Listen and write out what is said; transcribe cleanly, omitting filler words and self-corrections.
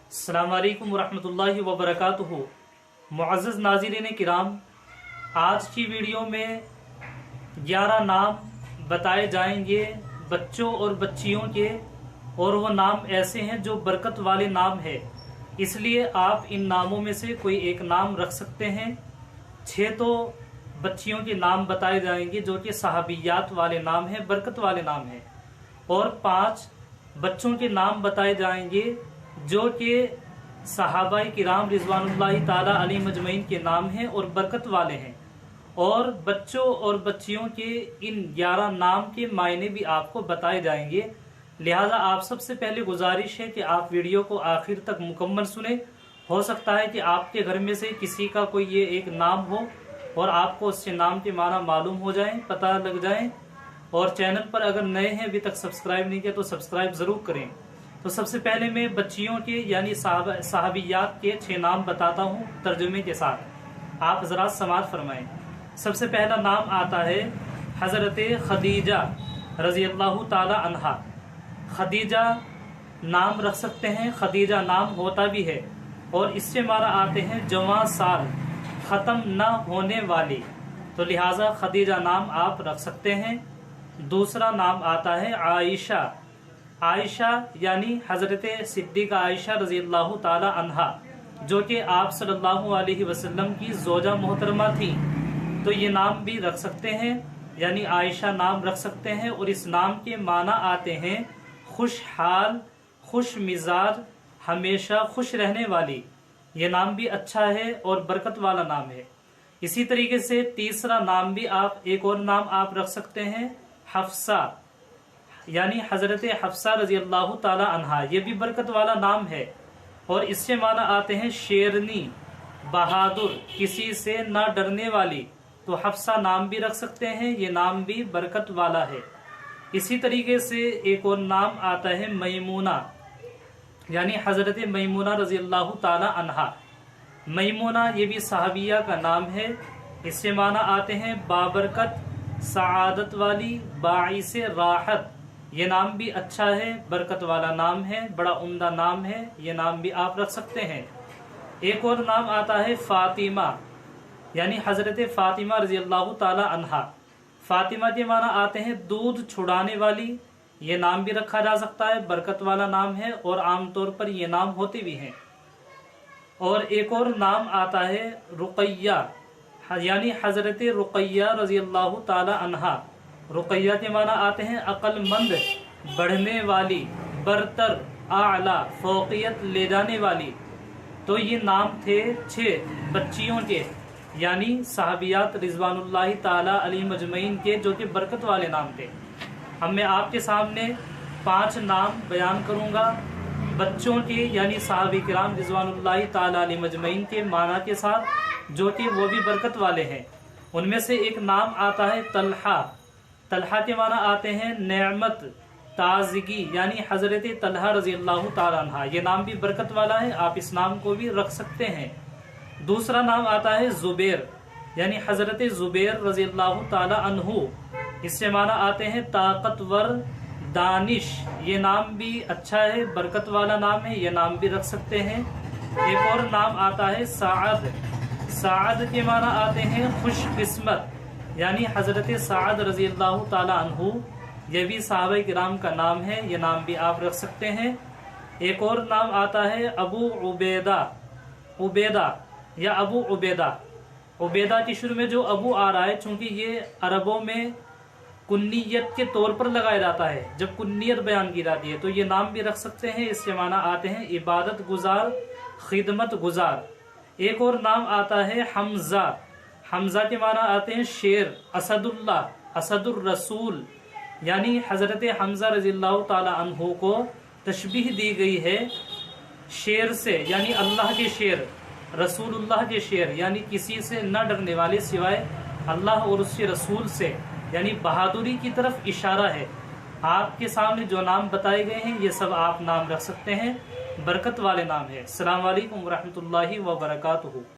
अस्सलाम वालेकुम वरहमतुल्लाहि वबरकातुहू। मुअज़्ज़ज़ नाज़रीन किराम, आज की वीडियो में 11 नाम बताए जाएंगे बच्चों और बच्चियों के, और वो नाम ऐसे हैं जो बरकत वाले नाम है, इसलिए आप इन नामों में से कोई एक नाम रख सकते हैं। 6 तो बच्चियों के नाम बताए जाएंगे जो कि सहाबियात वाले नाम हैं, बरकत वाले नाम हैं, और 5 बच्चों के नाम बताए जाएंगे जो कि सहाबाए किराम रिज़वानुल्लाहि ताला अलैहिम अजमईन के नाम हैं और बरकत वाले हैं। और बच्चों और बच्चियों के इन 11 नाम के मायने भी आपको बताए जाएंगे। लिहाजा आप सबसे पहले गुजारिश है कि आप वीडियो को आखिर तक मुकम्मल सुने। हो सकता है कि आपके घर में से किसी का कोई ये एक नाम हो और आपको उससे नाम के माना मालूम हो जाए, पता लग जाए। और चैनल पर अगर नए हैं, अभी तक सब्सक्राइब नहीं किया तो सब्सक्राइब ज़रूर करें। तो सबसे पहले मैं बच्चियों के यानी सहाबियात के 6 नाम बताता हूँ तर्जुमे के साथ, आप ज़रा समाअत फरमाएं। सबसे पहला नाम आता है हज़रत खदीजा रज़ी अल्लाह ताला अन्हा। खदीजा नाम रख सकते हैं, खदीजा नाम होता भी है, और इससे मारा आते हैं जवां साल, ख़त्म न होने वाली, तो लिहाजा खदीजा नाम आप रख सकते हैं। दूसरा नाम आता है आयशा। आयशा यानी हज़रत सिद्दीक़ा आयशा रज़ी अल्लाह ताला अन्हा, जो कि आप सल्लल्लाहु अलैहि वसल्लम की ज़ौजा मोहतरमा थी, तो ये नाम भी रख सकते हैं, यानी आयशा नाम रख सकते हैं। और इस नाम के माना आते हैं खुशहाल, खुश मिजाज, हमेशा खुश रहने वाली। ये नाम भी अच्छा है और बरकत वाला नाम है। इसी तरीके से तीसरा नाम भी आप, एक और नाम आप रख सकते हैं हफ्सा, यानी हज़रत हफ्सा रज़ी अल्लाह ताला अन्हा, ये भी बरकत वाला नाम है, और इससे माना आते हैं शेरनी, बहादुर, किसी से ना डरने वाली, तो हफ्सा नाम भी रख सकते हैं, ये नाम भी बरकत वाला है। इसी तरीके से एक और नाम आता है मैमूना, यानी हज़रत मैमूना रज़ी अल्लाह ताला अन्हा। मैमूना ये भी सहाबिया का नाम है, इससे माना आते हैं बाबरकत, सआदत वाली, बाइस राहत। ये नाम भी अच्छा है, बरकत वाला नाम है, बड़ा उम्दा नाम है, ये नाम भी आप रख सकते हैं। एक और नाम आता है फातिमा, यानी हज़रत फातिमा रज़ी अल्लाह ताला अन्हा। फातिमा के माना आते हैं दूध छुड़ाने वाली, ये नाम भी रखा जा सकता है, बरकत वाला नाम है, और आमतौर पर ये नाम होते भी हैं। और एक और नाम आता है रुकैया, यानी हज़रत रुकैया रज़ी अल्लाह ताला अन्हा। रुकैया के माना आते हैं अक्लमंद, बढ़ने वाली, बरतर, आला, फौकियत ले जाने वाली। तो ये नाम थे 6 बच्चियों के, यानी सहाबियात रिज़वानुल्लाहि ताला अलैहिम अजमईन के, जो कि बरकत वाले नाम थे। अब मैं आपके सामने 5 नाम बयान करूँगा बच्चों के, यानी सहाबी किराम रिज़वानुल्लाहि ताला अलैहिम अजमईन के माना के साथ, जो कि वो भी बरकत वाले हैं। उनमें से एक नाम आता है तलहा। तलहा के माना आते हैं नेमत, ताजगी, यानी हज़रत तलहा रज़ी अल्लाह ताला अन्हा। ये नाम भी बरकत वाला है, आप इस नाम को भी रख सकते हैं। दूसरा नाम आता है ज़ुबैर, यानी हज़रत ज़ुबैर रज़ी अल्लाह ताला अन्हु। इससे माना आते हैं ताकतवर, दानिश। ये नाम भी अच्छा है, बरकत वाला नाम है, ये नाम भी रख सकते हैं। एक और नाम आता है साद। साद के माना आते हैं खुशकिस्मत, यानी हज़रत साद रज़ी अल्लाह ताला अन्हु। ये भी सहाबा किराम का नाम है, ये नाम भी आप रख सकते हैं। एक और नाम आता है अबू उबैदा। उबैदा या अबू उबैदा, उबैदा के शुरू में जो अबू आ रहा है, चूंकि ये अरबों में कुन्नियत के तौर पर लगाया जाता है, जब कुन्नियत बयान की जाती है, तो ये नाम भी रख सकते हैं। इससे माना आते हैं इबादत गुजार, खिदमत गुजार। एक और नाम आता है हमजा। हमजा के माना आते हैं शेर, असदुल्लाह, असदुर रसूल, यानी हज़रत हमजा रज़ी अल्लाह ताला अन्हु को तशबीह दी गई है शेर से, यानी अल्लाह के शेर, रसूलुल्लाह के शेर, यानी किसी से न डरने वाले सिवाय अल्लाह और उसके रसूल से, यानी बहादुरी की तरफ इशारा है। आपके सामने जो नाम बताए गए हैं, ये सब आप नाम रख सकते हैं, बरकत वाले नाम है। अस्सलाम वालेकुम वरहमतुल्लाहि वबरकातुहू।